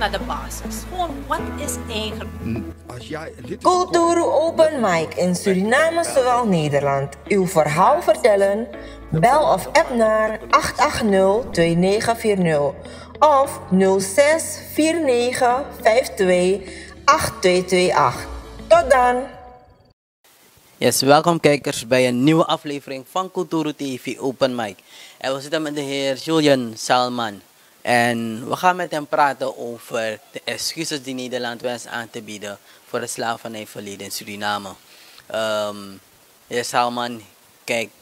naar de basis. Gewoon, wat is eigenlijk... Kulturu Open Mic in Suriname zowel Nederland. Uw verhaal vertellen? Bel of app naar 880-2940 of 0649528228. Tot dan! Yes, welkom kijkers bij een nieuwe aflevering van Kulturu TV Open Mic. En we zitten met de heer Julian Salman. En we gaan met hem praten over de excuses die Nederland wenst aan te bieden voor het slavernijverleden in Suriname. Heer Salman kijkt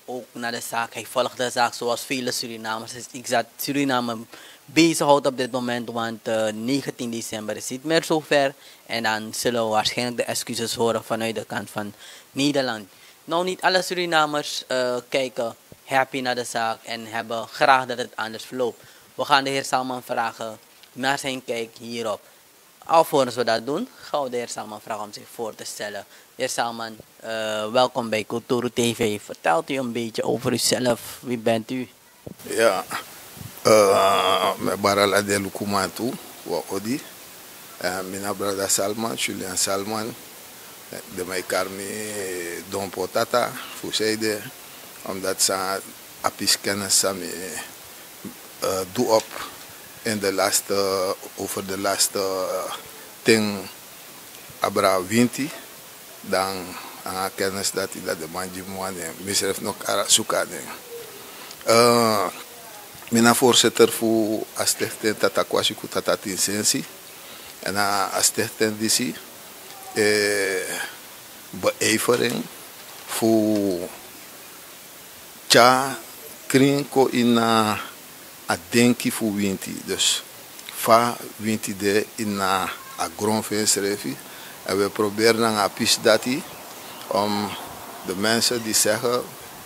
ook naar de zaak. Hij volgt de zaak zoals vele Surinamers. Ik zat Suriname bezighoudt op dit moment, want 19 december is niet meer zover. En dan zullen we waarschijnlijk de excuses horen vanuit de kant van Nederland. Nou, niet alle Surinamers kijken happy naar de zaak en hebben graag dat het anders verloopt. We gaan de heer Salman vragen naar zijn kijk hierop. Alvorens we dat doen, gaan we de heer Salman vragen om zich voor te stellen. Heer Salman, welkom bij Kulturu TV. Vertelt u een beetje over uzelf. Wie bent u? Ja, Barala de Lukumatu, wa Odi. Mijn brada Salman, Julian Salman. De mij karmi Don Potata, Fusede. Omdat ze apis kennis samen doe op in de laatste, over de laatste ting abra winti. Dan kennis dat hij dat de manji moane misref nog zoeken. Mijn voorzitter voor Astichten Tatakwasi Kutatatin Sensi. En Astichten DC beijvering voor tja krinko in a denki voor winti. Dus va winti de in a grondveenschrijving. En we proberen dan a pis dati om de mensen die zeggen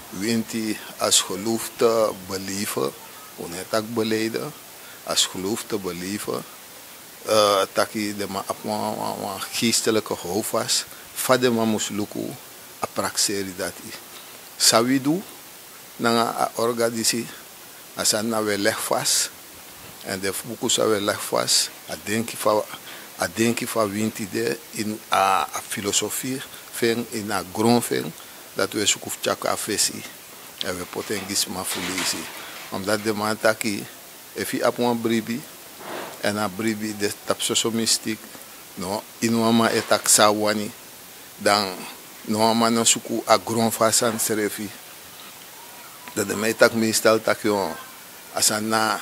winti als geloof te beleven, onetak beleden, als geloof te beleven, taki de ma geestelijke houvast, fade ma musluku a praxeri dati. Sawidu na organisatie, asan na we leg vast, en de buku sa we leg vast, a denki van winti de in a filosofie, in a grondving, dat we zoeken chaka afesi. En we poten gisma fulisi. Omdat de man taki, if je op een bribi, en a bribi de tapsoso mystic, no, inuama etak sawani, dan no no suku a grondvasan serefi. Dat de mij tak meestal tak yon, asana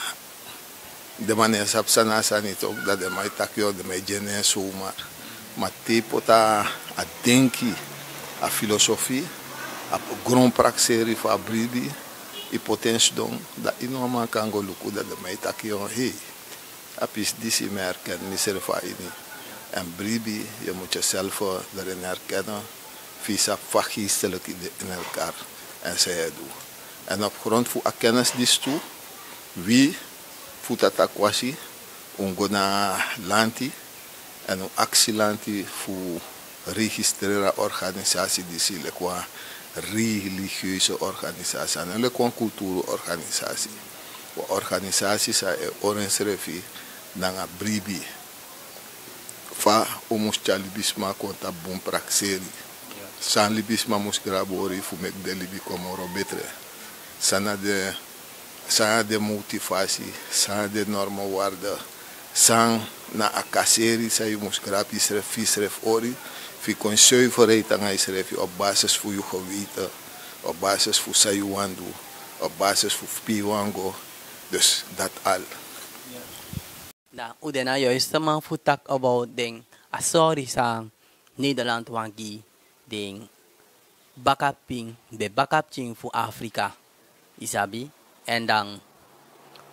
de manier sap sana sanit ook, dat de mij tak yon, de mij jenen zomaar. Maar te pota a denki, a filosofie, a grondpraxeri van bribi, i potentie don, dat inoma kan go luku, dat de mij tak yon, hey, apis disi me herkennen, miser van ini. En bribi, je moet jezelf erin herkennen, visa vachistelijk in elkaar, en zij doen. En op grond van kennis die toe, wie voet dat akwasi, ongona lanti, en een actielanti voor registreren organisatie die zie qua religieuze organisatie en lekwa cultuurorganisatie. Organisaties zijn orangerevi dan a bribi. Fa omus chalibisma konta bon praxeri. San libisma mus grabori fu mek de libi komoro betre. Sana de motivatie, sana de normen waarden, san na akaseri sa je mus grapi sref ori, fi kon zuiverheid aan hij op basis voor je geweten, op basis voor sayuandu, op basis voor piwango, dus dat al. Na udena juist man futak about ding asori sang Nederland wangi ding bakaping de bakapching voor Afrika isabi en dan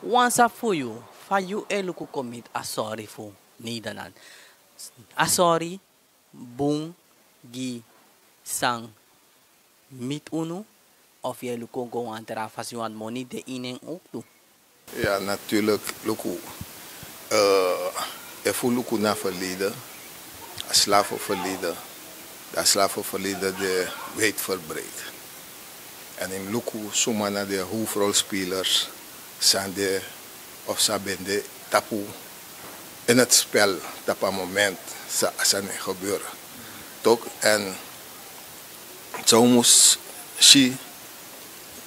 once for you eluku commit asori voor Nederland asori bung gi sang mit unu of je eluku go antara fasiwan money de inen ook toe. Ja, natuurlijk luku. Even luku naar verleden, slavenverleden. Dat slavenverleden de wijd verbreid. En in luku sumana de hoofdrolspelers zijn de of zijn de tapu in het spel op een moment zou gebeuren. Toch? En zo moest je,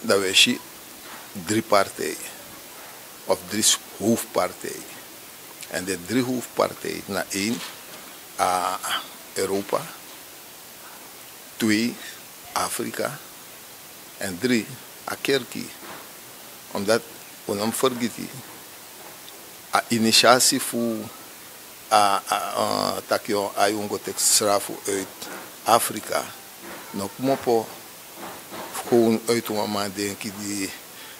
dat we je 3 partijen of 3 hoofdpartijen. En de 3 hoofdpartijen naar 1 Europa, 2 Afrika en 3 Kerkie. Omdat we hem vergeten, initiatie voor takio ayungo tekstrafu uit Afrika. Nog mopo gewoon uit een man denk die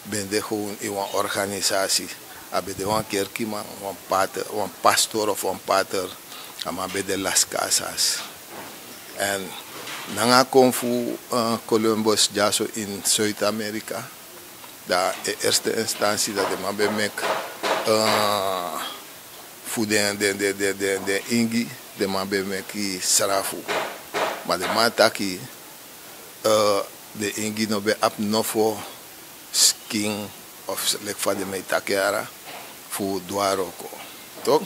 ben de gewoon in een organisatie. Abe de een kerkie man, een pastor of een pater, maar bij de Las Casas. En nanga kom voor Columbus jaso in Zuid-Amerika. De eerste instantie dat de man bij mij voor de ingi, de man bij mij ki sarafu. Maar de man taki de ingi no be ap nofo sking of lek van de mij takiara voor Duaroko. Toch?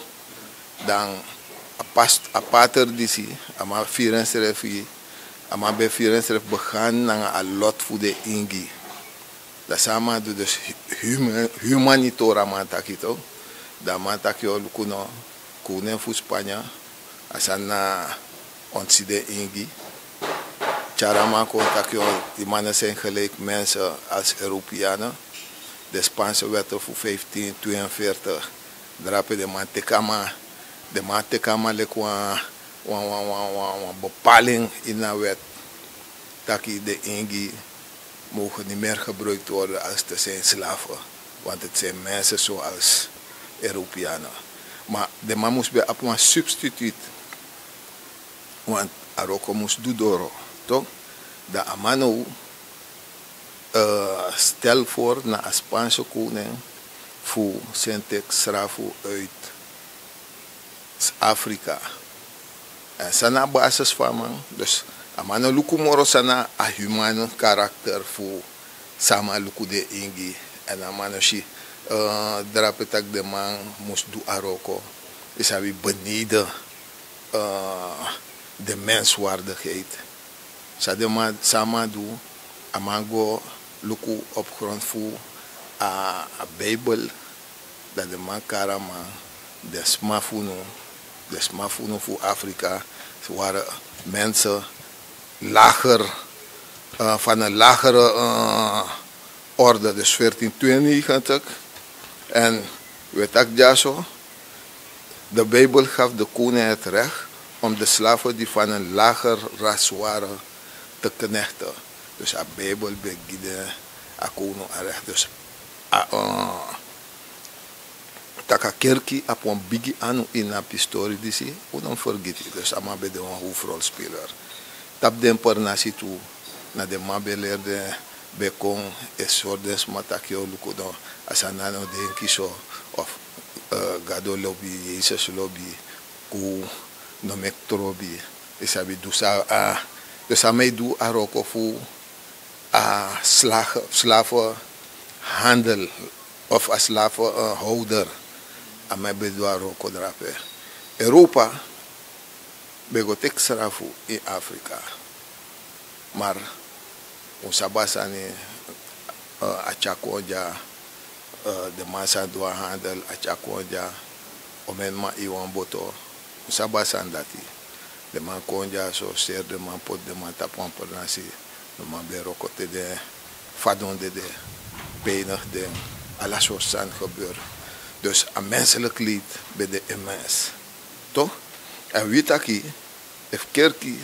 Dan a pater disi, ama 44, ama be 44 begaan naar een lot voor de ingi. Dat sama do dus humanitora mataki toch? Da mataki o lukuno kunen fu Spanja asana onside ingi. Charama kontakio die mannen zijn gelijk mensen als Europeanen. De Spaanse wetten voor 1542 drapen de mantekama lekwa een bepaling in de wet dat de ingi mogen niet meer gebruikt worden als te zijn slaven. Want het zijn mensen zoals Europeanen. Maar de man moest bij op een substituut. Want Aroko moest doen, toch? De Amano stel voor naar een Spaanse koning voor Sintex Srafu uit Afrika. En sana basis van man. Dus Amano lukumoro sana a human karakter voor sama luku de ingi. En Amano si drapetak de man moest doen Aroko. Is hij beneden de menswaardigheid. Sama doen, amango luku op grond voor a Bijbel dat de man karama de smafuno voor Afrika. Ze waren mensen lager, van een lagere orde, dus 1492. En weet ik ja zo, de Bijbel gaf de koning het recht om de slaven die van een lager ras waren te knechten. Dus de Bijbel begint de koning recht. Dus taka kerkie op een bigi anu in een historie disi, unom vergeten. Dus ama bij de hoofdrolspeler. Tap den per nasi toe, na de mabe leerde bekong es sordes matakio lukudo asanano denki so of gado lobby, Jezus lobby, ku no mektrobi. Isabi du sa dus amei du aroko fu slavenhandel of a slavenhouder. Amei bedu aroko drape. Europa begotek sarafu in Afrika. Maar usabasani achakoja de massa doa handel achakoja omenma iwan boto usabasan dati de man konja so ser de man pot de man tapon per nasi de man berokote de fadon de penig de alla soorten gebeuren. Dus een menselijk lied bij de mens. Toch? En wie taki, heeft kerkie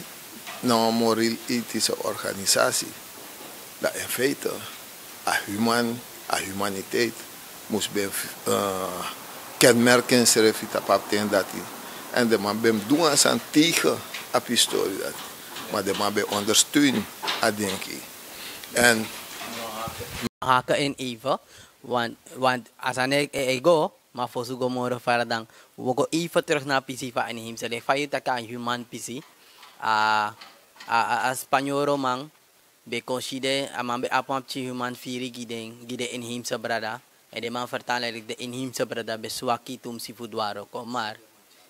nou een moreel ethische organisatie. Dat in feite, a humaniteit moest bij kenmerken schrijven dat en de man bij doen aan tegen op historie dat. Maar de man bij ondersteunen aan denken. En haken in even, want als ik ego, maar voor zo morgen verder dan, we gaan even terug naar PC van in hem zelf. Van je dat kan human PC, a Spanyol man, be consider a man be apam chi human firi gide in hem se brada, En de man vertalen de inheemse brada beswaki tum si fudwaro ko. Maar,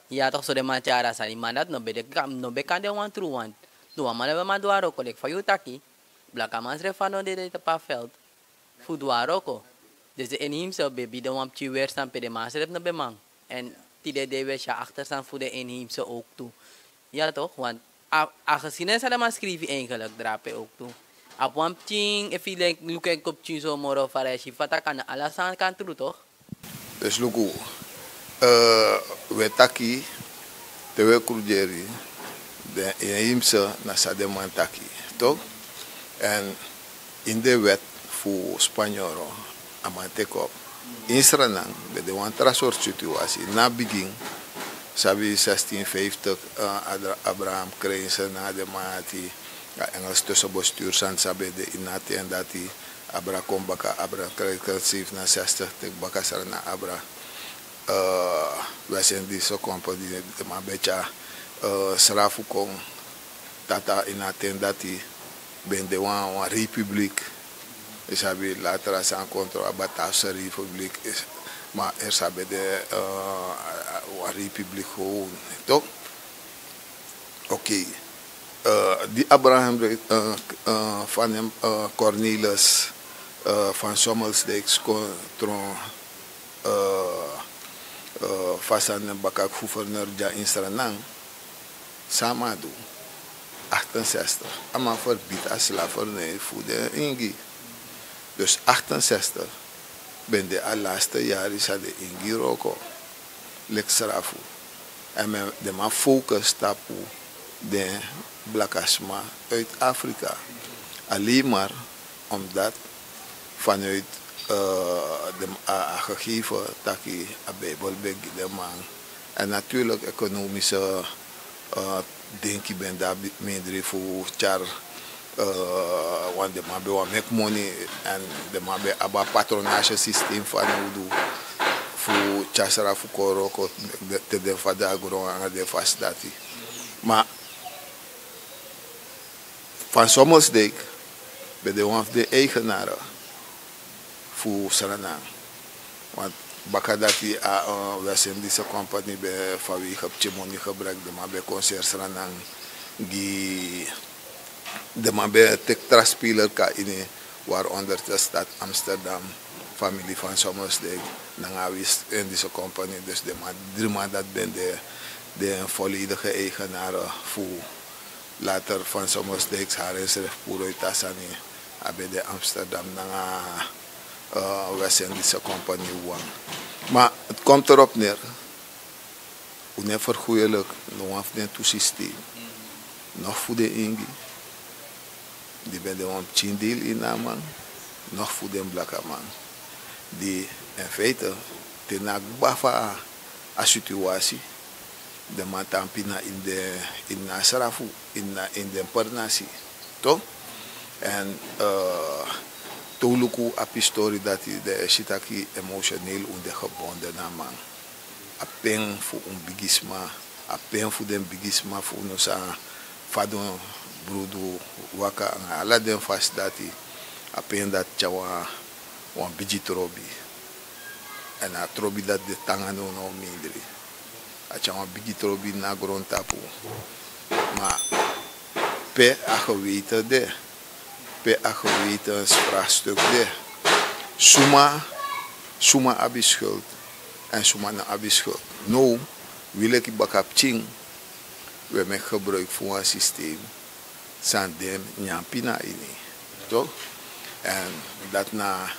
ja toch so de man tiara sa, die man dat no be de gam, no be kan de wan true wan. Doa man be man dwaro ko, lek fayutaki, blaka man srefano de pa veld, fudwaro ko. Dus de inheemse be de wan pchi weerstaan pe de man sref no be man. En die de we siya achterstaan voor de inheemse ook toe. Ja toch, want aangezien ze allemaal schrijven eigenlijk drapen ook toe. Op een ting, if je like, look at kopje zo moro fareshi, fata kan alles aan kan toe toch? Dus luku, we taki, te we krujeri, de inheemse na sademan taki, toch? En in de wet voor Spanjoro, amantekop, in Suriname, bij de wantra soort situatie, na begin, sabi 1650, Abraham kreeg na de maati, Engels tussenbestuur, san sabi de inati en dati, Abra kom baka, Abra kreeg 67, tek baka sarana Abra. Wij zijn die zo compagnie, maar een beetje srafu kon, tata inati en dati, ben de wan republiek. Dus hebben later als een controle Batavse Republiek is, maar er hebben de Republiek gewoon, toch? Oké. Die Abraham van hem, Cornelis van Sommelsdijk tron Fasan Bakak gouverneur in Suriname, samen doen. 68. Allemaal verbiedt als slavernij voor de Ingi. Dus 68 ben de al laatste jaren is de Ingi roko. Leksrafu. En de man focus op de blakasma uit Afrika. Alleen maar omdat vanuit de gegeven taki a Bijbel de man. En natuurlijk economische denk ik ben daar minder voor char. Want de man wil make money en de man wil een patronage systeem van hoe voor chasara voor koroko de vader gro en de vast dati. Maar van Sommelsdijk bij de eigenaren voor Suriname. Want bakadati we zijn deze compagnie bij vanwege money gebruikt, maar bij concert Suriname die de man bij tekstra-speler in waaronder de stad Amsterdam, familie van Sommelsdijk, dan wist in deze compagnie, dus de man 3 maanden dat ben de volledige eigenaren voor later van Sommelsdijk haar is er voor uit Tassani, bij de Amsterdam, dan we zijn deze compagnie wang. Maar het komt erop neer, hoe ne vergoeilijk, nog een toesysteem, nog voor de Ingi. Die ben de een chindil in naman, nog voor de blakke man. Die in feite tenak bafa a situatie. De man tampina in Nasrafu, in de Pernasi. Toch? En toluku a pistori dat de shitaki emotioneel ondergebonden naman. A pen voor een bigisma, a pen voor de bigisma voor ons fadon brudu waka ala den fast dati apen dat chawa wan biji trobi en a trobi dat de tangano no mindri a chawa biji trobi na gron tapu ma pe a geweten de pe a geweten vraagstuk de suma abischuld en suma na abischuld no wil ik bakap ching we maken gebruik van een systeem san dem nyampina ini, toch? En dat na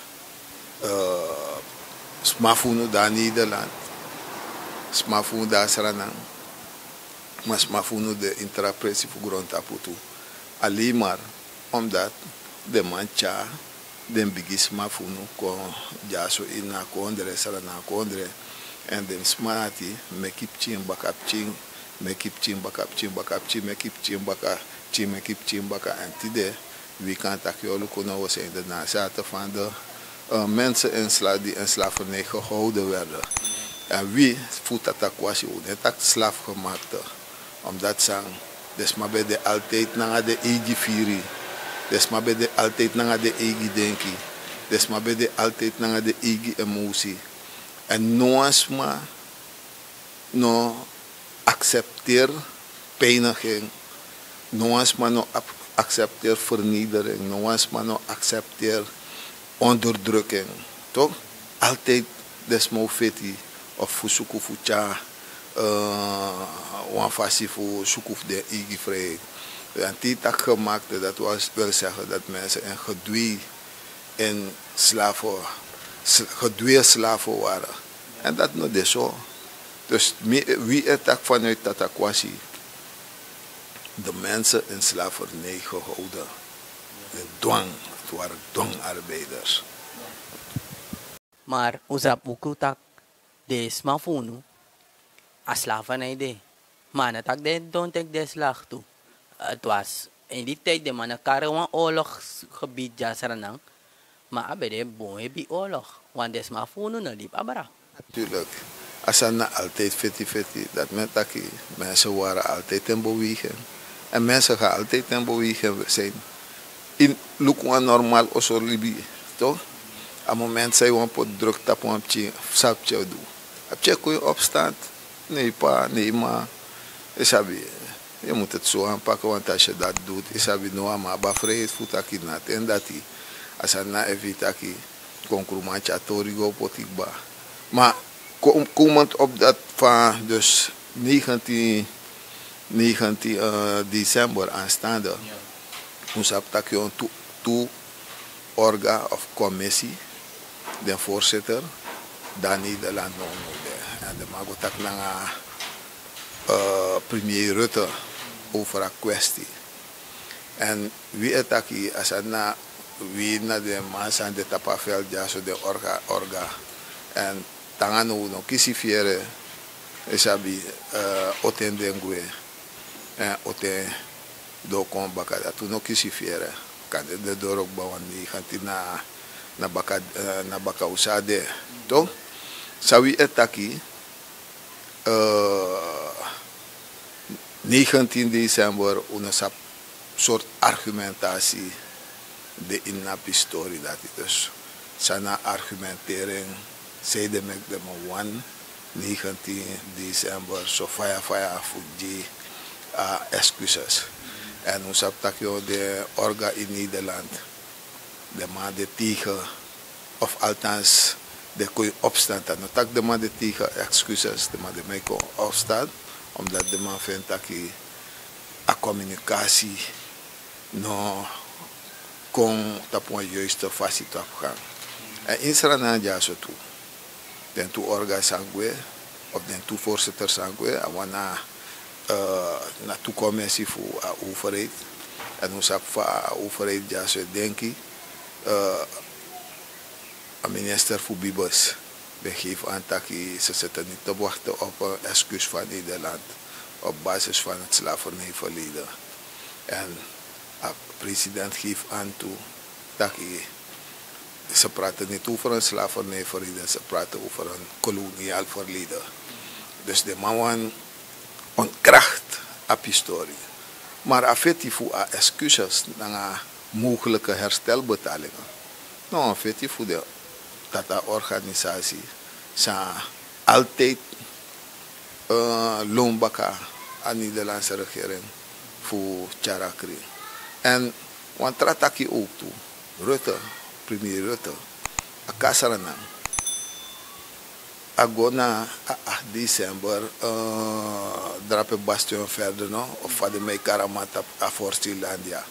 smafuno daar Nederland, smafuno daar Suriname, maar smafuno de intrapressie voor grondtaputu. Alleen maar omdat de mancha den bigi smafuno kon jaso ina kondre Suriname kondre en den smati mekip ching bakap ching mekip ching bakap ching bakap ching mekip ching bakap mekip ching baka en tide wie kan takjolo kunnen we zijn de nazaten van de mensen die in slavernij gehouden werden. En wie voelt dat kwasi net dat slaaf gemaakt omdat ze dus maar bij de altijd naar de eigen vieri dus maar bij de altijd naar de eigen denki Dus maar bij de altijd naar de eigen emotie. En nooit maar no accepteer pijniging. Nooit maar no accepteer vernedering. Nooit maar no accepteer onderdrukking. Toch? Altijd desmo feti of fusuku fucha wan fasi fu sukuf de eigen vrijheid. En die tak gemaakt, dat wil zeggen dat mensen een gedwee in gedwee slaven waren. En dat nog is zo. Dus wie het tak vanuit dat aquatie de mensen in slavernij gehouden. De dwang, het waren dwangarbeiders. Maar usap ukutak de smafunu as slavernij de. Maar tak de don't take de slag toe. Het was in die tijd de mannen karwan oorlogsgebied jasaranang. Maar abede bon hebi oorlog. Want de smafunu na liep abara. Natuurlijk. Asana altijd feti. Dat mensen waren altijd in beweging. En mensen gaan altijd in beweging zijn. In Lukwa normaal oso libi. Toch? Op het moment zij een pot druk op een sapje doen. Heb je kun je opstaan? Nee pa, nee ma. Je moet het zo aanpakken, want als je dat doet, is het nou maar bevrijd voet aki nat. En dat hij, als hij na evitaki, concurrentje torigo potikba. Maar komend op dat van dus 19 december aanstaande, ons heb je een toe orga of commissie, de voorzitter, dan Nederland nog. En de magotak naar premier Rutte over een kwestie. En wie het aquí, als het na wie na de mensen aan de tapaveld ja zo de orga en tangano no kisifiere esabi otendengue en oten do kon bakada tu no kisifiere kan de dorok bawandi kantina na baka usade to sawi etaki 19 december een soort argumentatie de innapistori dat is dus sana argumentering zeide met de 19 december so fire fuji excuses en ons heb de orga in Nederland de man de tegen of althans de kon opstand en tak de man de tegen excuses de man de mij kon opstaan omdat de man vindt dat a communicatie no kon op een juiste fasie te gaan. En in Suriname ja zo toe. Den toe orga sangwe of den toe voorzitter sangwe awana na toe commissie voor a overheid. En ons heb van a overheid ja zo denki a minister voor Bibos. We geven aan dat ze zitten niet te wachten op een excuus van Nederland op basis van het slavernijverleden. En de president geeft aan toe dat ze praten niet over een slavernijverleden, ze praten over een koloniaal verleden. Dus de man ontkracht op historie. Maar afeti voor excuses naar mogelijke herstelbetalingen. Nou, afeti voor de dat organisatie zijn altijd loonbakken aan de Nederlandse regering voor Charakri. En want trataki ook toe, Rutte, premier Rutte, Akasaranam, agona 8 december drape bastion verder no, of van de Meikaramata voor Stilandia.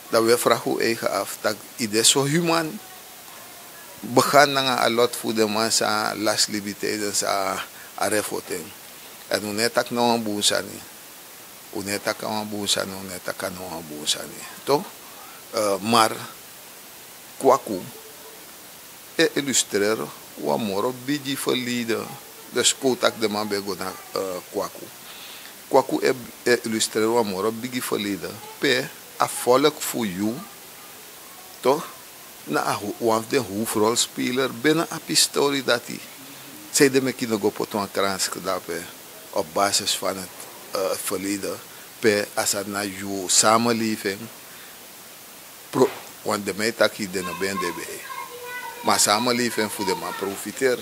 Dat we vragen hoe eigen af, dat idee zo human. Began na a lot voor de mensen last libiteden sa arefoten. En unetak no een boensani. Unetak een boensani, unetak no een boensani. Toch? Maar kwaku illustreer wa moro bigi verleden. Dus kotak de man bego na kwaku. Kwaku illustreer wa moro bigi verleden. Pe a volk voor jou. Toch? Na een de hoofdrolspeler binnen een historie dat hij zei de mekino go poton krans gedapen op basis van het verleden per als het naar jouw samenleving want de mij taki de ben de bij Maar samenleving voor de man profiteer.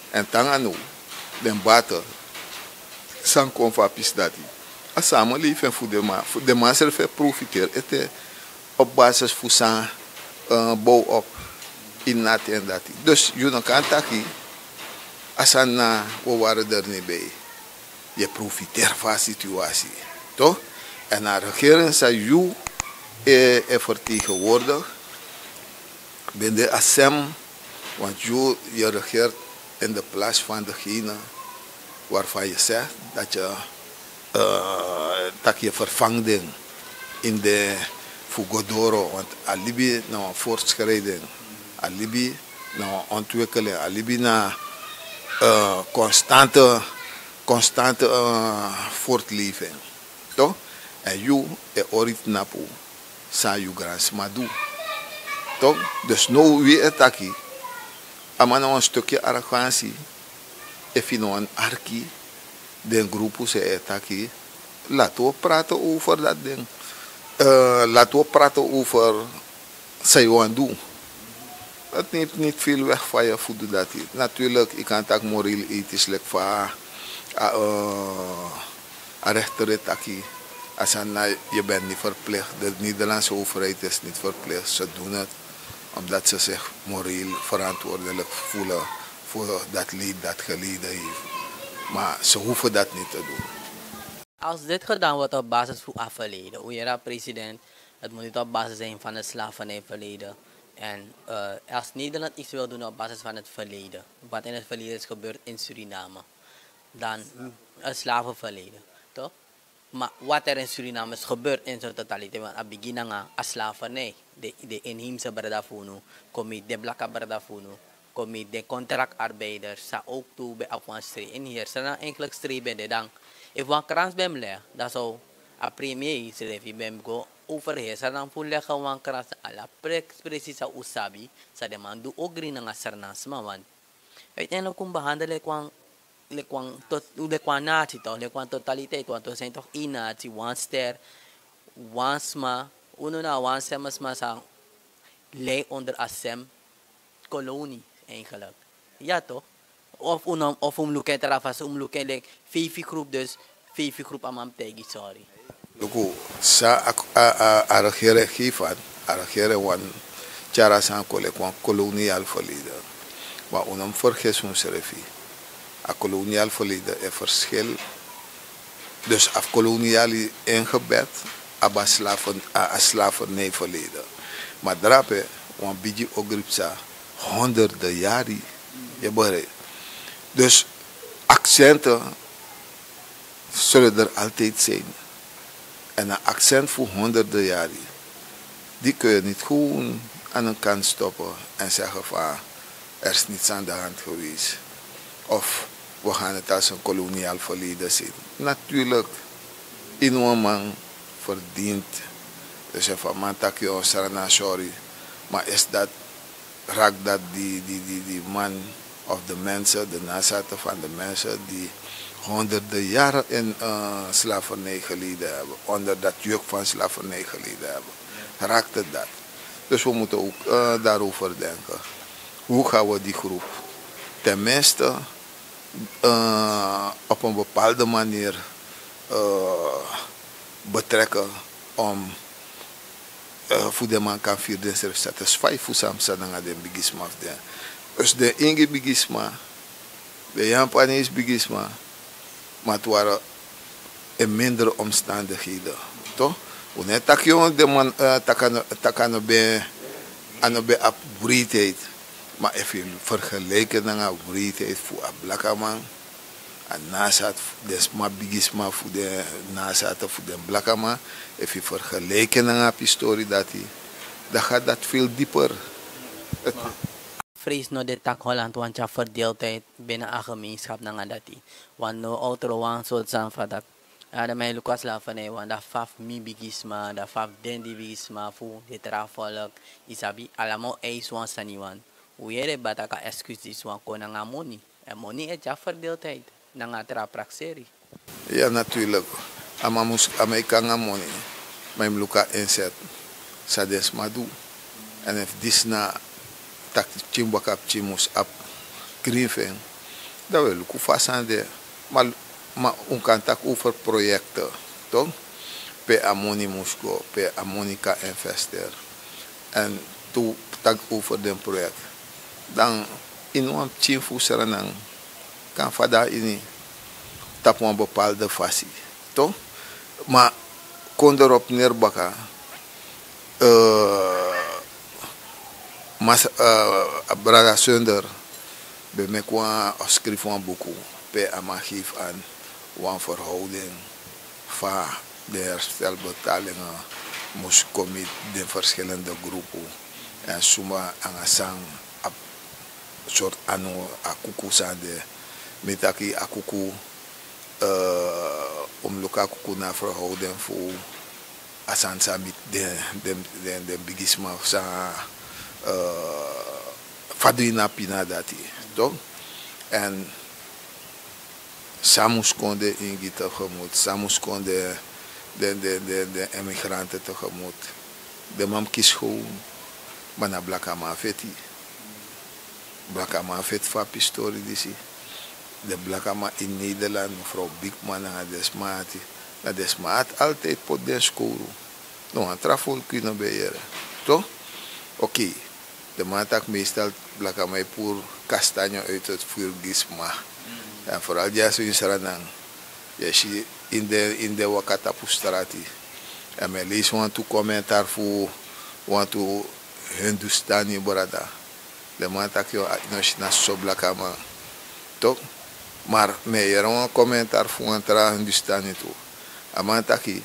En tangano, den baten, san konfapis dati. A samenleving voor de man zelf profiteer. Het op basis van zijn bouw op in nat en dati. Dus je kan taki, asana, we waren er niet bij. Je profiteert van de situatie. Toch? En de regering zei, je vertegenwoordigt. Ben de assem, want je regeert in de plaats van degene waarvan je zegt dat je vervanging in de Fugodoro, want alibi naar voortschrijding, alibi naar ontwikkeling, alibi naar constante voortleving. Toch? En je orit napu, sa je grans madu. Toch? Dus nu wie het aquí, maar een stukje arrogantie, even nog een arki, de groep ze het aquí, laten we praten over dat ding. Laten we praten over wat doen. Dat neemt niet veel weg van je voeten dat hier. Natuurlijk, ik kan het moreel ethisch van rechter het aquí. Als je bent niet verplicht, de Nederlandse overheid is niet verplicht, ze doen het omdat ze zich moreel verantwoordelijk voelen voor dat leed dat geleden heeft. Maar ze hoeven dat niet te doen. Als dit gedaan wordt op basis van het verleden, hoe je dat president, het moet niet op basis zijn van het slavernijverleden. En als Nederland iets wil doen op basis van het verleden, wat in het verleden is gebeurd in Suriname, dan een slavenverleden, toch? Maar wat er in Suriname is gebeurd in zijn totaliteit, want aan het begin als slavernij, de inheemse Bradafunu, de blakke Bradafunu, de contractarbeiders, sa ook toe bij afwanstreed. En hier zijn er eigenlijk streven dan. If een krans bij hem legt, dat zou een premier schrijven bij hem go overheersen, dan voel je gewoon een krans ala precies als usabi, sa de man doe ook green aan sarnasma, want uiteindelijk kun behandelen lekwan natie toch, lekwan totaliteit, want we zijn toch één natie, one ster, one sma, one semasma sa lei onder assem kolonie eigenlijk. Ja toch? Of umlukken terafas, umlukken like Fifi groep, dus Fifi groep amam tegi, sorry. Luku, sa regeren geven, regeren wan cara san kolonial verleden. Maar unam vergis refi. A kolonial verleden is verschil. Dus af kolonial ingebed, aba slavernij verleden. Maar drape, wan biji ogripsa, honderden jaren. Je begrijpt. Dus accenten zullen er altijd zijn. En een accent voor honderden jaren, die kun je niet gewoon aan een kant stoppen en zeggen van er is niets aan de hand geweest. Of we gaan het als een koloniaal verleden zien. Natuurlijk, iemand man verdient. Dus je van man tak je sarana sorry. Maar is dat, raakt dat die man of de mensen, de nazaten van de mensen die honderden jaren in slavernij geleden hebben, onder dat juk van slavernij geleden hebben, raakt het dat. Dus we moeten ook daarover denken. Hoe gaan we die groep tenminste op een bepaalde manier betrekken om voor de man kan vieren zelfs satisfy voor samsa dan de bigisma. Dus de inge bigisma, de Japanese bigisma, maar het waren in mindere omstandigheden, toch? Wanneer tak jong de man takano bij op breedheid, maar even vergelijken met een breedheid voor een blakke man, en naast des maar bigisma voor de naast voor de blakke man, even vergelijken met een historie dat hij, dan gaat dat veel dieper. Vrees no de tak Holland want ja verdeeldheid binnen een gemeenschap na dati. Want no outro wan soort san fadak. Ja, de mij Lucas Lafanay want da faf mi bigisma, da faf dendi bigisma fu de travolk isabi alamo eis wan saniwan. Hoe je de bataka excuses wan kona nga money. En money is ja verdeeldheid na nga trapraxeri. Ja, natuurlijk. Ama ik kan money. Maar ik luka inzet. Sa des madu. En if dis na tak chimbakap chimus ap grieven. Dat wil ik vast aan de. Maar kan tak over projecten, toch? Pe amoni musco, pe amonica investeer. En toen tak over den project. Dan in een chimfu serenang kan vada ini tap een bepaalde fasie, toch? Maar kon erop neerbaka. Mas Brada Sunder bij mij kwam schrijven een boek bij Amagief aan een verhouding van de herstelbetalingen moest komen in verschillende groepen en suma angasang soort ano akuku sande metaki akuku omloka akuku na verhouding voor asansa met de bigisma sa Fadrina Pina dati, toch? En Samus konde ingi tegemoet, Samus konde de emigranten tegemoet. De mam kies gewoon, maar na Blakama feti. Blakama vet van pistori disi. De Blakama in Nederland, mevrouw Bigman na desmaati. Na desmaat altijd pot den scoren. No, aan trafol kunnen beheren, toch? Oké. De man tak meestal Blakama pour kastanje uit het vuur gisma. En vooral juist in Saranang. Je ziet in de Wakatapu strati. En men leest want to commentaar voor want to Hindustani brada. De man tak yo na so Blakama. Toch? Maar me er een commentaar voor een tra Hindustani toe. En man taki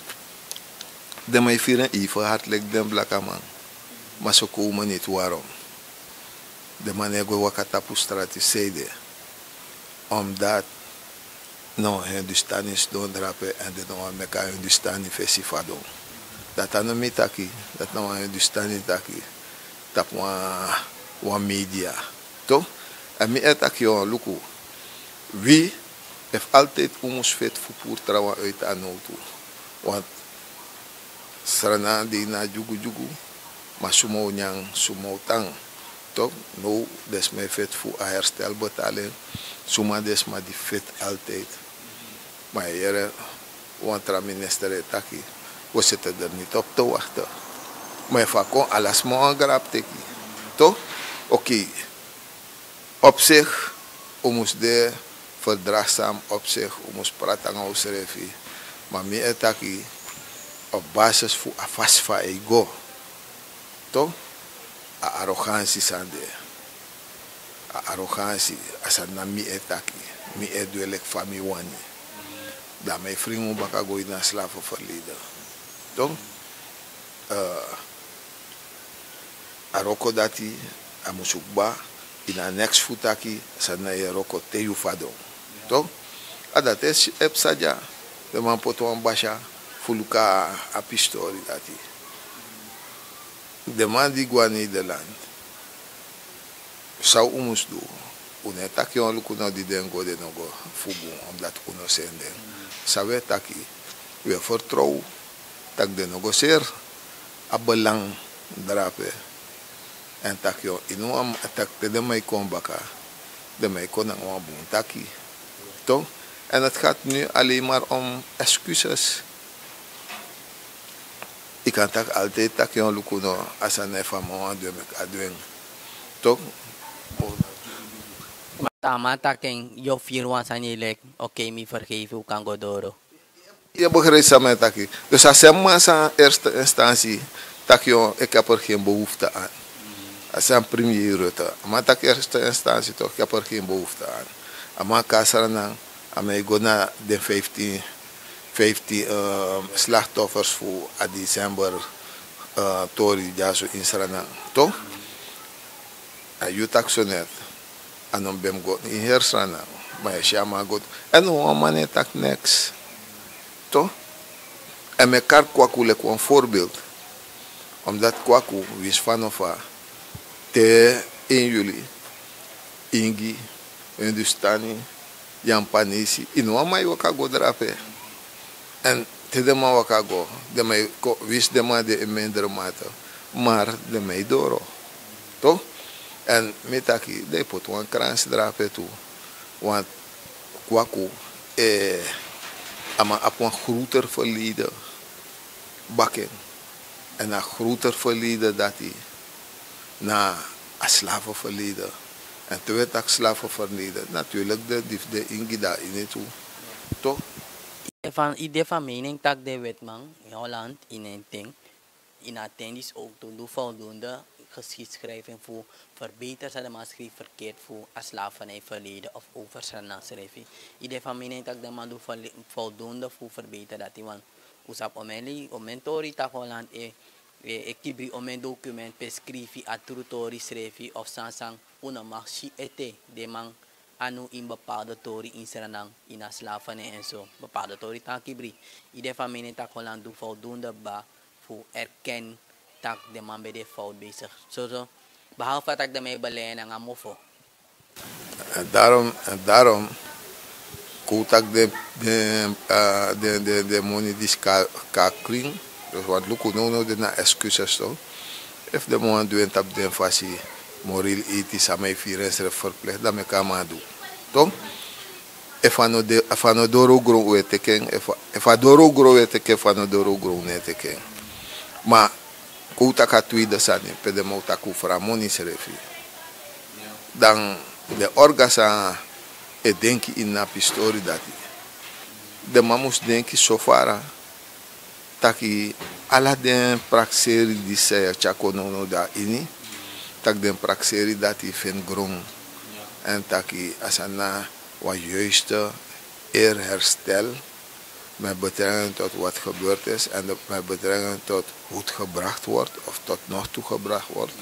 de mij vieren even hartelijk den Blakama. Maar ze komen niet waarom. De manego Wakatapu strati zeide. Omdat no Hindustanis doen drapen en de no meka Hindustani festival doen. Dat aan de taki, dat no Hindustani taki, tap wan media, toch? En mi etaki on luku. Wie heeft altijd ons vet vervoer trouwen uit aan auto, want sarana di na jugu, maar sumo nyang sumo tang. Toch? Nou, dat is mijn vet voor herstelbetaling. Suma des maar die vet altijd. Maar hier, want de minister taki, we zitten er niet op te wachten. Maar van kon alles maar grap teki. Toch? Oké. Op zich, we moesten de verdraagzaam op zich, we moesten praten over refi. Maar meer taki, op basis voor afas van ego. Toch? A arrogantie sande. A arrogantie asana mi etaki. Mi eduelek fami wani. Da mijn vrienden baka gooi naar slavenverleden. Toch? Aroko dati amusukba in a next futaki sana ye roko teyu fado. Toch? Dat is epsaja. De man poto basha fuluka a pistori dati. De man die gwa Nederland zou ons doen. Une taki on luku no di den go de no go fugu omdat uno senden. Sawe taki we vertrouw tak de no go ser a belang drape. En taki on inu am tak de mai kon baka. De mai kon aan wan taki. Toch? En het gaat nu alleen maar om excuses. Ik kan tak altijd tak yon luku no asane famo adwen. Toch? Tama taking yo firwan sa nilek, okay mi vergeven u kan godoro. Je begrijpt sa mij taki. Dus als je maar sa eerste instantie tak yon ik heb er geen behoefte aan. Als een premier Rutte. Maar tak eerste instantie toch ik heb er geen behoefte aan. Maar kasarana amai go na de 15 slachtoffers voor december tori jaso in Suriname. Toch? En je tak zo net. En dan ben ik in Hersana. Maar je schama goed. En dan man je tak niks. Toch? En mekaar kwaku lek een voorbeeld. Omdat kwaku wist vanaf te 1 juli. Ingi, Hindustani, Jampanisi. In maar je waka go drape. En te de man waka go. De mij wist de man de in minder mate. Maar de mij doro. Toch? En metaki, de pot een kransdrape toe. Want kwaku, ama op een groter verleden bakken. En een groter verleden dat hij na een slavenverleden. En terwijl dat slavenverleden, natuurlijk de ingida in het toe. Toch? Idee van mening dat de wetman in Holland in een ding. In attenties ook doen voldoende geschiedschrijving voor verbeteren ze de maatschappij verkeerd voor als slavernij verleden of overschrijving. Idee van mening dat de man doet voldoende voor verbeteren dat hij want usap omeli omentori tak Holland ekibri omen document prescrivi atrutori schrijven of sansang una maxi ete de man anu in bepaalde tori in Suriname in a slavernij en zo bepaalde tori tak kibri. Idee van mening dat Holland doet voldoende ba voor erken dat de man bij de fout bezig. Zo. Behalve dat ik de mij beleid en aan mofo. En daarom koetak de money die kakring. Dus wat lukt no de na excuses toch? If de man doet op de fasie moreel ethisch aan mij virus verplicht dan me kan maar doen. Toch? If ano doro grow eteken, if adoro grow eteken, if ano doro grow neteken. Maar koutaka tweede sani pede moutaku framoni serefi. Dan de orgasa e denki in na pistori dati. De mamus denki sofara taki ala den prakseri di se chako no da ini. Tak den prakseri dati fen grong. En taki asana wa juiste eerherstel. Met betrekking tot wat gebeurd is en met betrekking tot hoe het gebracht wordt of tot nog toe gebracht wordt.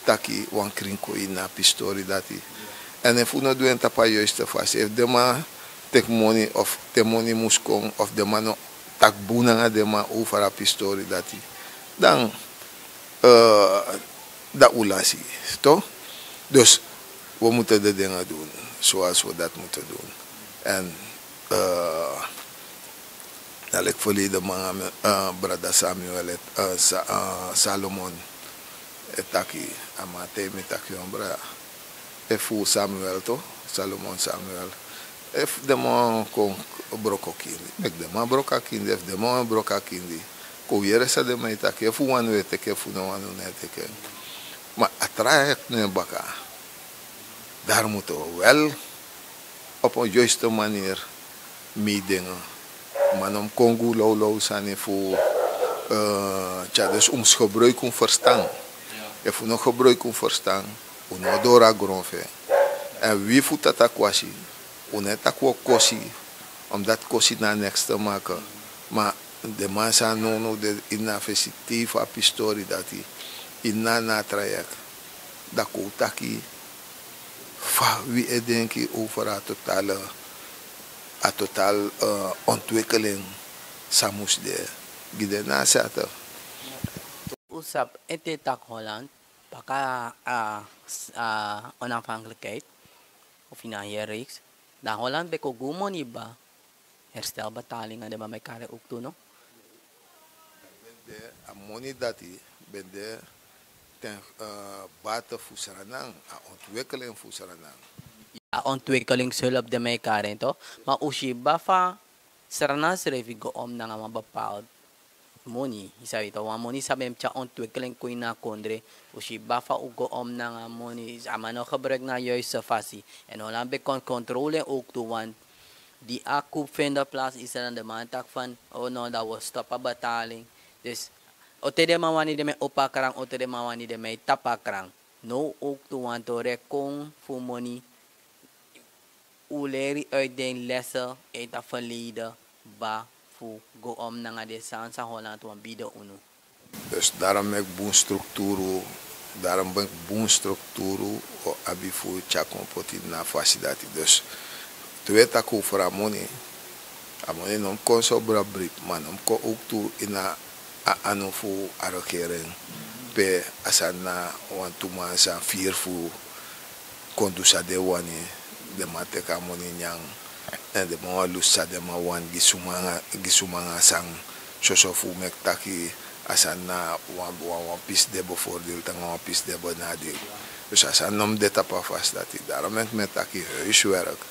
Taki wan krinko in na pistori dati. En if uno doen tapa juiste fase, if de man tek money of te money muskong of de man tak bunanga de man over a pistori dati, dan dat ulasi, toch? Dus we moeten de dingen doen zoals we dat moeten doen. En dat ik verleden man brada Samuel Salomon etaki amate metaki ombra efu Samuel to Salomon Samuel if de man kon broko kindi mek de man broka kindi if de man broka kindi ko yere sa de metaki efu wan wete ke fu no wan neteke maar attract ne baka daar moeten we wel op een juiste manier meedingen. Maar om Congo lolo zijn voor dus om gebruik om verstaan. Je voelt nog gebruik om verstaan. Uno dora gronfe. En wie voelt dat kwasi? Uno takwo kosi. Om dat kosi naar next te maken. Maar de mensen no de inafficiëntieven apistori dat die na traject. Dat koutaki. Wie denkt over het totaal ontwikkeling samus de gidena zata. Usap ete tak Holland baka onafhankelijkheid of inaheerreeks. Dan Holland beko gumon iba herstelbetalingen de ba may kare ook doen no? Bende amoni dati bende ten bate voor Suriname, ontwikkeling voor Suriname. Ja, ontwikkelingshulp de may karen to. Maar ushiba fa Suriname schrijf go om na nga bepaald money. Isabi to, wa money sabi mcha ontwikkeling ko na kondre. Ushiba fa ugo om na nga money. Ama no gebruik na juist sa fasi. En Holland bekon controle ook to want die akkoop vindt plaats is er aan de maandag van oh no dat was stoppen betaling. Dus ote de mawani de me opakrang, ote de mawani de me tapakrang. No ook to want to rekong voor money. Uleri uit den lessen uit het verleden ba voor go om naar de Sansa Holland want bieden uno. Dus daarom heb ik boon structuur o abi voor chakon poti na faciliteit. Dus twee taku voor amoni non kon zo brabrik man non kon ook toe in a ano voor arokeren pe asana want to man sa vier voor condusa de wani de mateka moni nyang en de mo lusa de ma wan gisumanga sang so fu mektaki asana wan pis de bijvoorbeeld en wan pis de benadeel Dus als een nom dit op vast dat hij daarom met dat huiswerk.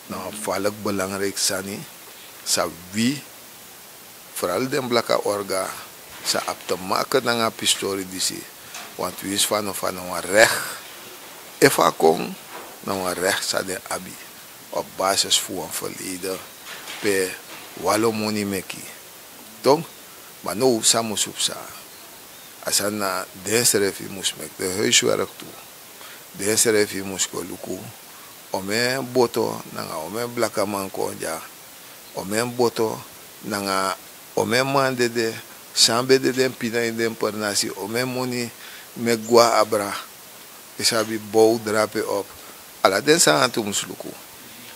Nou, opvallend belangrijk zijn, sa wie, vooral de blaka orga, sa op te maken dan een pistorie die. Want wie is van een recht, even kom, dan een recht sa de abi. Op basis van een verleden, per walomoni meki. Toch? Maar nu, sa moest op sa. Als een deze refi moest met de huiswerk toe. Deze refi moest go luku. Ome boto nanga ome blaka man konja. Ome boto nanga ome man de sambe de den pina in den pernasi. Ome moni me gua abra. Isabi bou drape op. Ala den sa antu moest luku.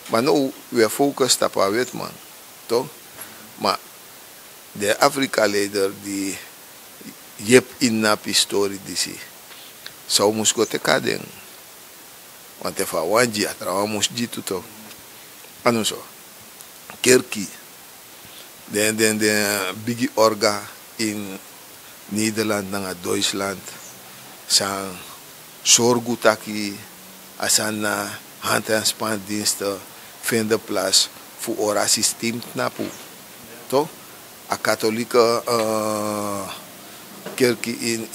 Maar nu we focus op our wet man. Toch? Maar de Afrika leider die jep in na pistori disi. Zou moest go te kaden. Want if I want you, I must do to. Ano so. Kerkie. Den bigi orga in Nederland nanga Duitsland. San zorgutaki. Asan hand- en spandiensten vinden plaats voor ora systeem napu. Toch? A katholieke kerkie in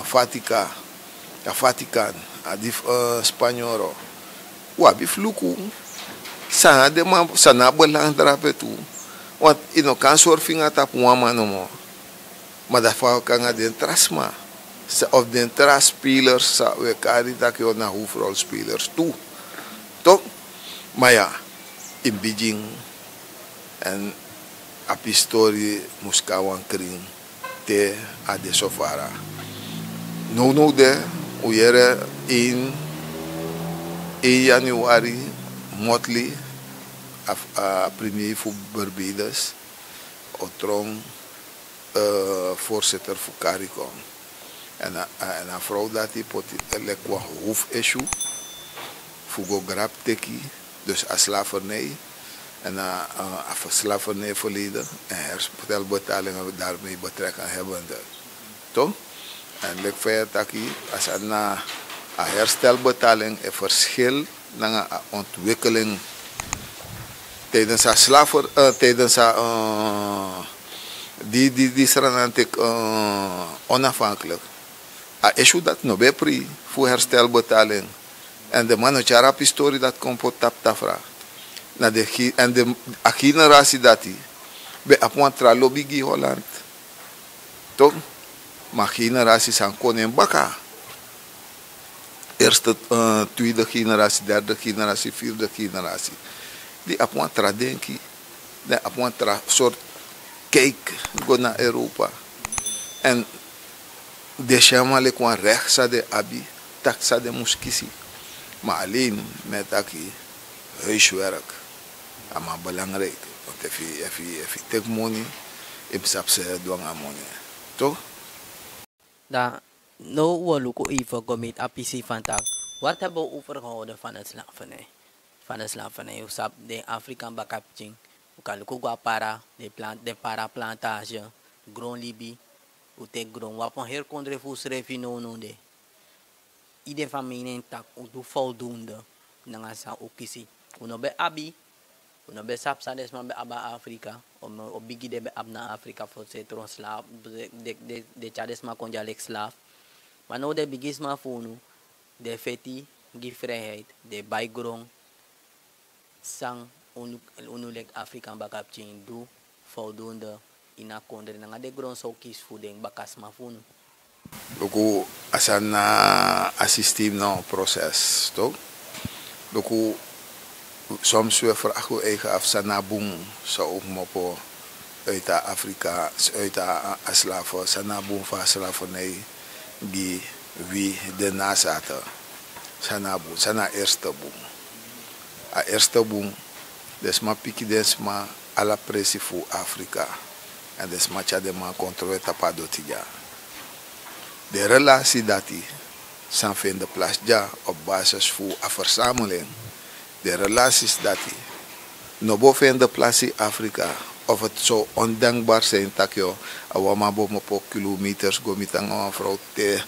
Vatican. A Vatican. Adif Spanyoro. Wabi fluku. Sana de man sana belang drape tu. Want ino kan surfing atap wama no mo. Maar dat valt kan den trasma. Of den trasspelers sa we kari tak yo na hoofdrolspelers toe. Toch? Maar ja, in Beijing en apistori muskawan kring te ade sofara. No de uyere in 1 januari Motley premier voor Barbados otrong voorzitter voor CARICOM en een vrouw dat die pot lekwa hoofdissue voor grap teki dus als slavernij en af slavernij verleden en herstelbetalingen daarmee betrekking hebben toch? En lek feit taki as een herstelbetaling een verschil naar ontwikkeling tijdens tijdens die seranantik onafhankelijk. A issue dat no be pri voor herstelbetaling en de manochara pistori dat komt op tap tafra. Na de en de generatie dat die be apwantra lobby gi Holland. Toch? Maar generaties aan koning baka. Eerste, tweede generatie, derde generatie, vierde generatie. Die op een tradenki, die op een soort kijk go naar Europa. En de shamale kwam rechts de abi, taksa de muskisi. Maar alleen met aki huiswerk, allemaal belangrijk. Want if you take money, ik snap ze doen aan money, toch? Da no waluko even gomit apisi vantak. Wat hebben we overgehouden van het slavernij? Van de slavernij. Je sap de Afrikaan bakapching. Ukaluko para de para plantage. Gron libi. Ute gron wapon her kondre fusrefi no de. Ieder van mijn tak utu voldoende. Nangasa ukisi. Uno be abi. Uno be sap sa desma be aba Afrika. O bigi de be abna Afrika voor se tron slaaf. De chadesma konja lek slaaf. Maar nou de bigisma funu. De feti gi vrijheid. De bijgrond. Sang unulek Afrikaan bakapching do voldoende ina kondre nanga de grond so kies voeding bakasma funu. Loko asan assistim na proces, toch? Loko soms we vragen we eigen af sanabung sa mopo uit Afrika, uit aslaven, sanabung van slavernij die wie de nazaten. Sanabung, sana eerste boom. A eerste boom, desma piki desma ala pressie voor Afrika. En desma chadema controle tapadotija. De relatie dat die zijn vinden plaats ja op basis van een verzameling. De relaties dat die no vinden plaats in Afrika of het zou ondenkbaar zijn dat je awama bomo po kilometers go met een vrouw te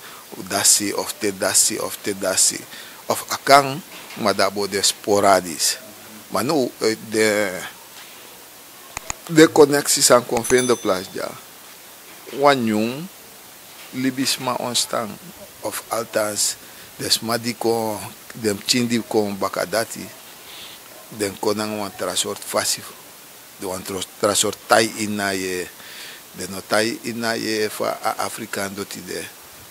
dasi of te dasi of te dasi of akang maar dat wordt sporadisch. Maar nu uit de connecties aan kon vinden plaats ja. Wanneer libisma ontstaan of althans desma die kon dem chindi kon bakadati den konan wan trasort fasif de wan trasort tai inaye de no tai inaye fa Afrikaan dotide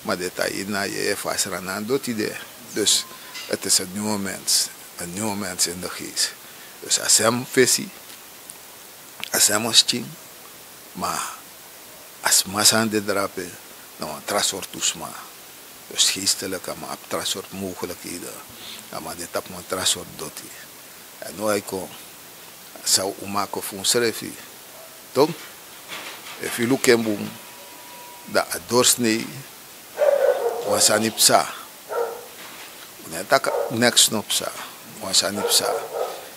maar de tai inaye fa Sranan dotide dus het is een nieuwe mens in de geest dus als hem visie als hem als ching maar als masan de drape nou een trasort toesma dus geestelijk maar op trasort mogelijkheden maar dit op een trasort doti en nu ik kom zou umako voor schrijven toch if you look at boom dat doorsnee was aan ipsa net next nopsa was aan ipsa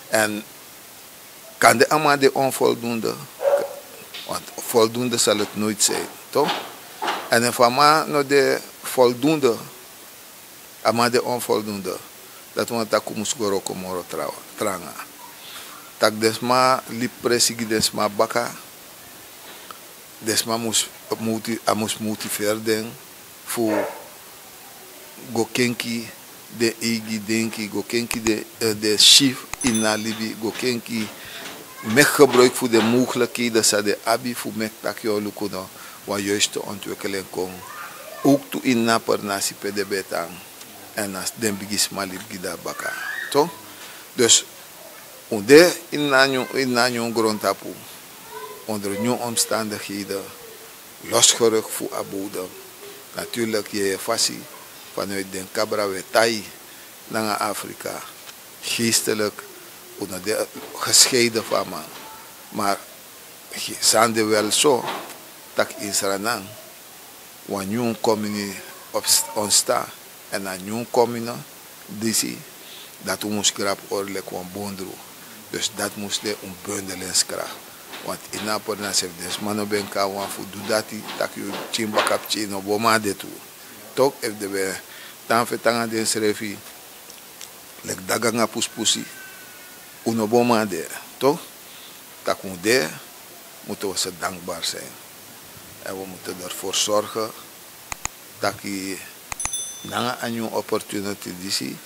en kan de allemaal de onvoldoende want voldoende zal het nooit zijn toch en if ama no de voldoende ama de onvoldoende dat we dat kumus goro komoro tranga tak desma li presigi desma baka desma mus motiveren den voor go kenki de igi denki go kenki de chief in na libi go kenki met gebruik voor de mogelijkheden dat de abi voor met takio lukuno waar juiste ontwikkeling komen ook toe in na per nasi pedebetang en als den bigis malip gida baka toch dus onder in nanyo grondtapu onder nieuwe omstandigheden losgerukt voor abodem natuurlijk je fasie vanuit den kabra we tai naar Afrika geestelijk onder de gescheiden van man maar zijn de wel zo dat in Sranan wanneer een commune ontstaan en een nieuwe commune disi dat we moest krap ordelijk van bondro dus dat moest een bundelingskracht want in Napoli heeft dus mannen ben kawan voor doe dat je chimba kapje no boma de toe toch if de we dan vertangen den schrijven lek daganga puspusi uno boma de toch dat we de moeten we ze dankbaar zijn en we moeten ervoor zorgen dat je na een nieuwe opportunity disi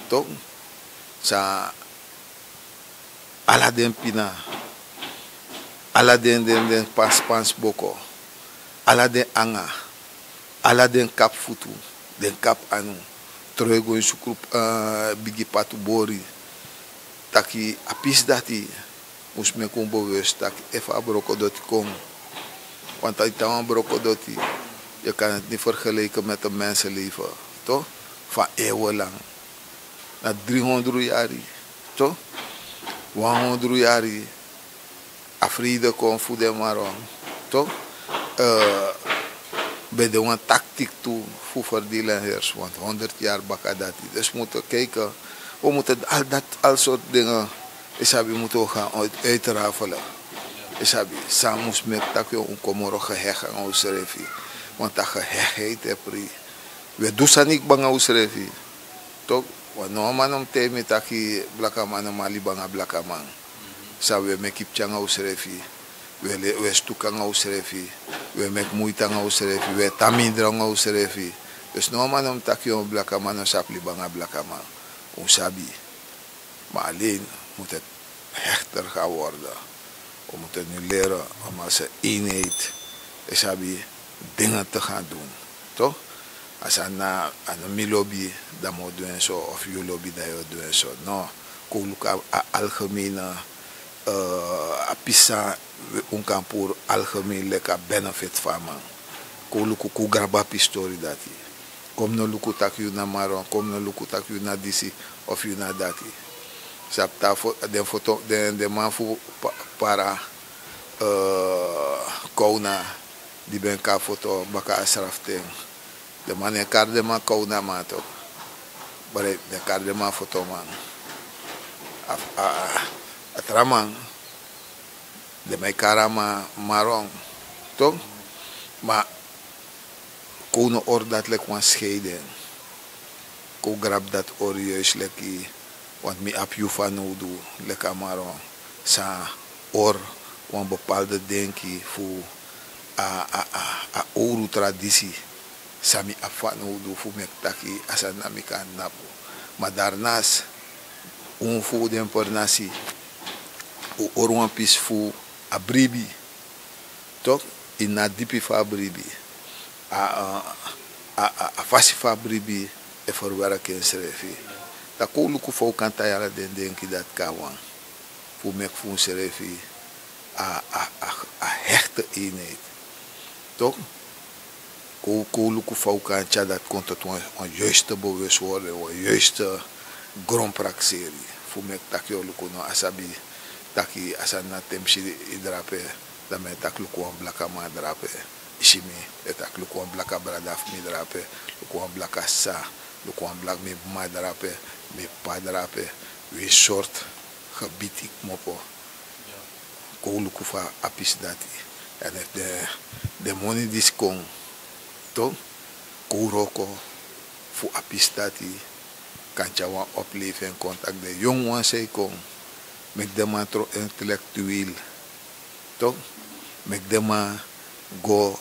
toch sa Aladen pina Aladen pas boko Aladen anga Aladen kap futu den kap anu troego in sukrup bigi patu bori taki apis dati mus me kon bewust tak efa brokodoti kom want uit een brokodoti je kan het niet vergelijken met een mensenleven toch van eeuwenlang na 300 jaar toch 100 jaar Afrika kon voeden maar toch bij de one tactiek toe voor verdelen heers want 100 jaar bakadati dus we moeten kijken we moeten al soort dingen moeten we gaan uitrafelen samen met dat je een komoro gehecht aan ons refi want dat gehechtheid heb we doen ze niet bang aan ons refi toch want normaal om te met dat je blakaman mali banga blakaman zou we met kipchang aan ons refi we stukken aan ons refi we met moeite aan ons refi we tamindra aan ons refi dus normaal om dat je blakaman sapli banga blakaman onsabi maar alleen moet het hechter gaan worden. We moeten nu leren om als een eenheid dingen te gaan doen. Toch? Als aan een lobby dat moet doen zo of je lobby dat je doen zo. No, kooluka algemene apisa unkampur algemeen lekker benefit van man. Kooluku kugraba pistori dati. Kom no luku tak you na maron, kom no luku tak you na disi of you na dati. Sapta den foto den man fu para kauna di ben ka foto baka asraften. De man e kar de man kauna mato. Bare de kar de man foto man. Atraman De mij karama marong. Toch? Maar kono or dat lek wan scheiden. Ko grab dat or juist lekkie. Want mi ap jufa no do lek marong. Sa or wan bepaalde denki voor a oru traditie. Sami afat no do voor mek taki asana mi kan napu. Maar daarnaast voor den per nasi. O orwan pis voor a bribi. Toch? In na dipi fa bribi. A fasi fa bribi e verwerken schrefi. Dat kooluku voor kan tayara den denki dat kawan. Voor mek voor schrefi a hechte eenheid. Toch? Kooluku voor kan tja dat komt tot een juiste bewustwording, een juiste grondpraxerie. Voor mek takio luku no asabi taki asana temshi idrape. Dan met tak luku an blaka ma drape. Ishimi, etak luku an blaka bradaf mi drape. Luku an blaka sa. Luku an blak mi ma drape. Mi pa drape. We soort gebied ik mopo. Ko luku fa apis dati. En if de money dis kon. To. Ko roko. Fu apis dati. Kantja wan opleven contact de jong wan say kon. Mek dem a tro intellectueel. Toch? Mek dema go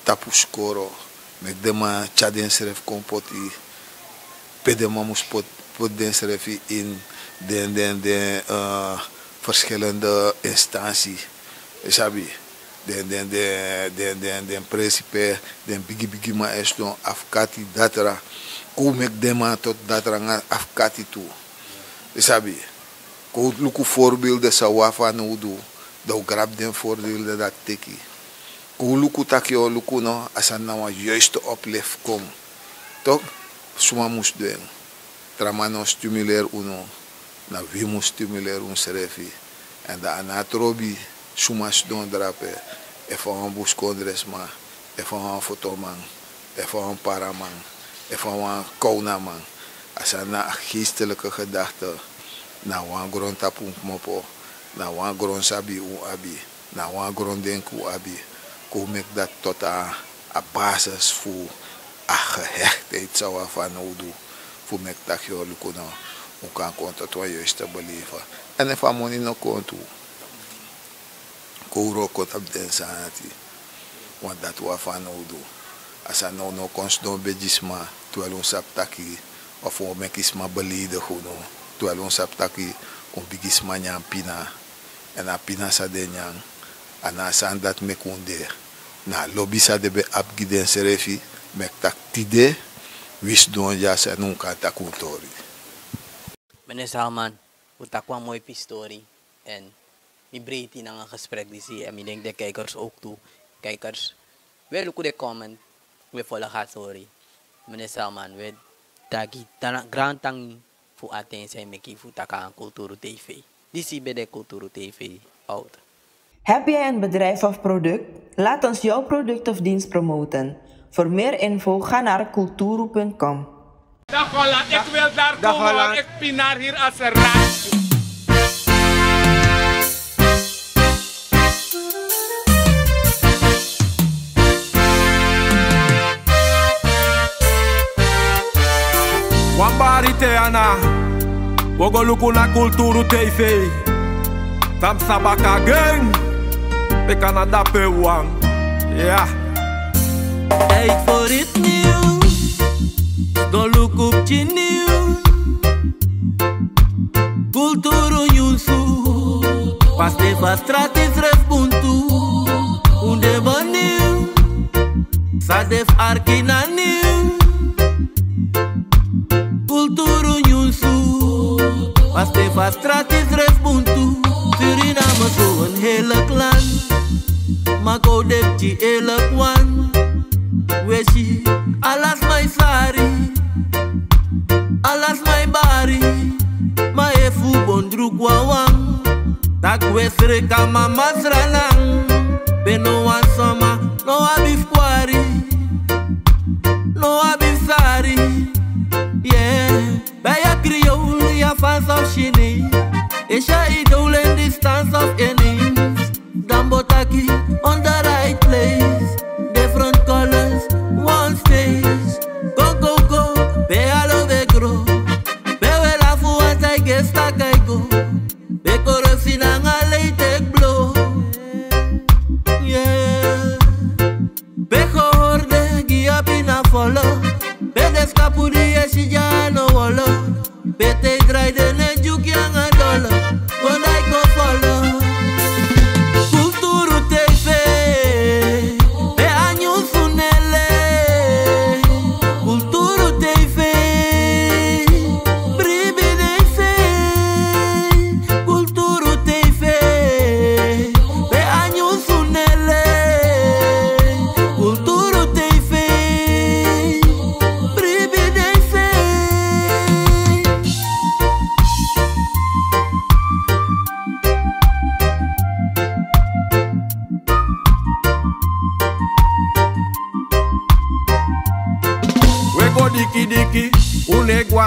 tapu skoro. Mek dema chaden seref kompoti. Pedema mus pot den serefi in den verschillende instanties. Sabi. Den principe, den bigi ma eston afkati datra. Ko mek dema tot datra nga afkati tu. Sabi. Ko luku voorbeelden sa wafa no do. Dat grab den voordelen dat teki. Ko luku takio luku no asan na wan juiste oplef kom. Toch? Suma mus doen. Tramano stimuleer uno. Na wie mus stimuleer un serefi. En da anatrobi suma don drape. Even een buskondresma. Even een fotoman. Even een paraman. Even een kaunaman. Asan na geestelijke gedachte. Na wan grondtapunk mopo. Na wan grond sabi u abi. Na wan grond denku abi. Ko mek dat tot a basis voor a gehechtheid zou van nodu. Voor mek tak yo luku no. U kan konta to juiste beleven. En if amoni no kontu. Ko rokot ab den sanati. Want dat wa van nodu. Asa no kons don bejisma. Terwijl ons sap taki. Of o mek isma beledig no. Terwijl ons sap taki. Om bigisma nyam pina. En a pina sa de nyang. Ana san dat mekunde. Na lobby sa de be apgi den serefi. Mek tak tide. Wis don jasa nunca takuntori. Meneer Salman, we takwa mooi pistori. En mi breedte na een gesprek die zie. En ik denk de kijkers ook toe. Kijkers, we lukken de comment. We volgen gaat sorry. Meneer Salman, we taki grand tangi. Voor attentie met je voet aan Kulturu TV. Die zie bij de Kulturu TV out. Heb jij een bedrijf of product? Laat ons jouw product of dienst promoten. Voor meer info ga naar kulturu.com. Dag Holland, ik wil daar komen, want ik pinaar hier als een raad. Wambari Teana, wogo luku na Kulturu TV. Tam sabaka gang, we Canada pe wang, ja. Tijd voor het nieuws, go look op je nieuws. Kulturu nyusu, pas de vastrat is refbuntu. Unde baniu, sadef arkina nieuw. Kulturu nyusu, pas de vastrat is refbuntu. Suriname zo een hele klan, maar go dep die hele kwan. Weshi, alas my sari, alas my bari, ma efu bondru kwawang. Tak wesre kama masranang, beno wan soma, no abif kwari, no abif sari. Yeah, baya kriyo ya fans of shini, isha idole in distance of any.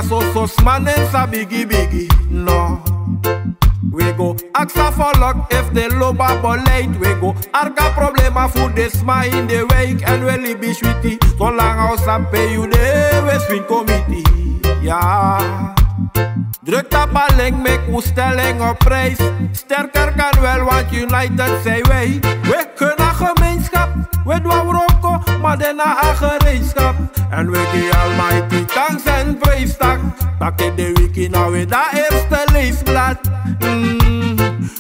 was so man en sa biggie, no. We go aksa volk if de loba beleid. We go arka problema voor de sma in de week. En we libi sweetie, zolang als aan pay you de Westwin committee. Ja. Druk dat paling, make uw stelling op prijs. Sterker kan wel, want united zijn wij. We kunnen gemeenschap, we doen roko, maar daarna een gereedschap. En we geven almighty thanks en prijstak. Pak in de wiki nou weer dat eerste leesblad.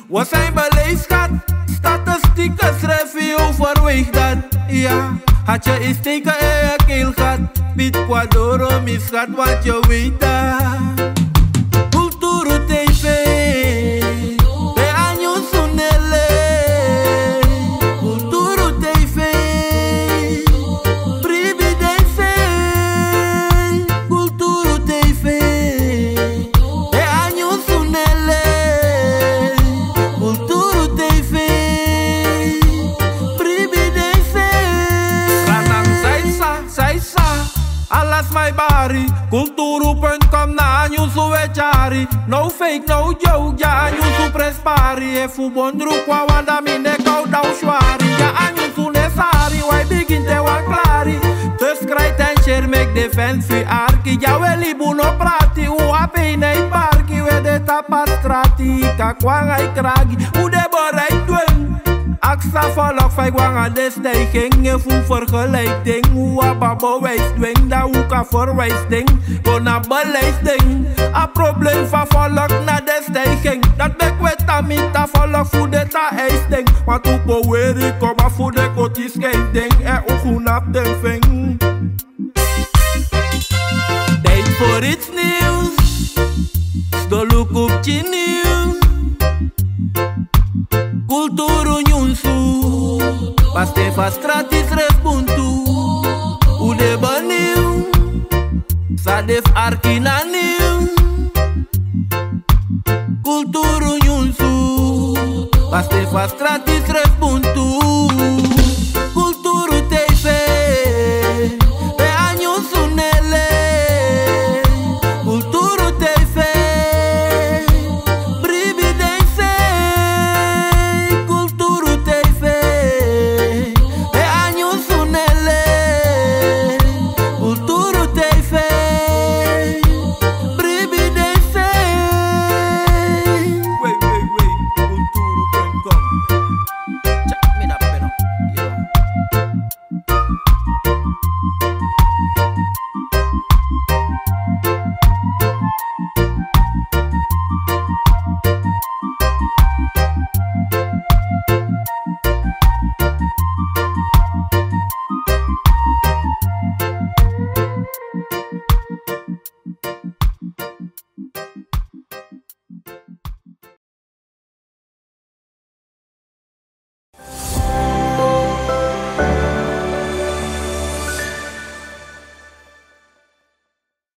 We zijn beleefd, schat. Statistieken schrijf je overweeg dat. Ja, had je eens teken in je keel gehad. Piet Quadoro misgaat, want je weet dat. Kulturu TV, de años unele. Kulturu TV, prividence. Kulturu TV, de años unele. Kulturu TV, prividence. Ranang saisa, alas my bari. Kulturu.com na anyusu wechari. No fake, no joke, ja anyusu prespari. E fu bondru kwa wanda mine kau dau shwari. Ja anyusu nesari, why begin te wan klari. Dus krijt en share, make defense fi arki. Ja weli buno prati, u ape nei parki. We de tapastrati, kakwanga kragi. U de borei dwen. Aksa volk vijf wangen de stijging. Je voelt vergelijking. Hoe babo wijst dwing. Dat hoe kan verwijsting. Kona beleiding. A probleem van volk na de stijging. Dat bek wet aan mij. Dat volk voelt het aan ijsting. Want hoe beweer ik kom af voor de koties scheiding. En ook goed op de ving. Tijd voor iets nieuws. Stoluk op je nieuws. Kulturu nyunsu, paste fastratis respuntu. Ude baniu, sadef arkina niu. Kulturu nyunsu, paste fastratis respuntu.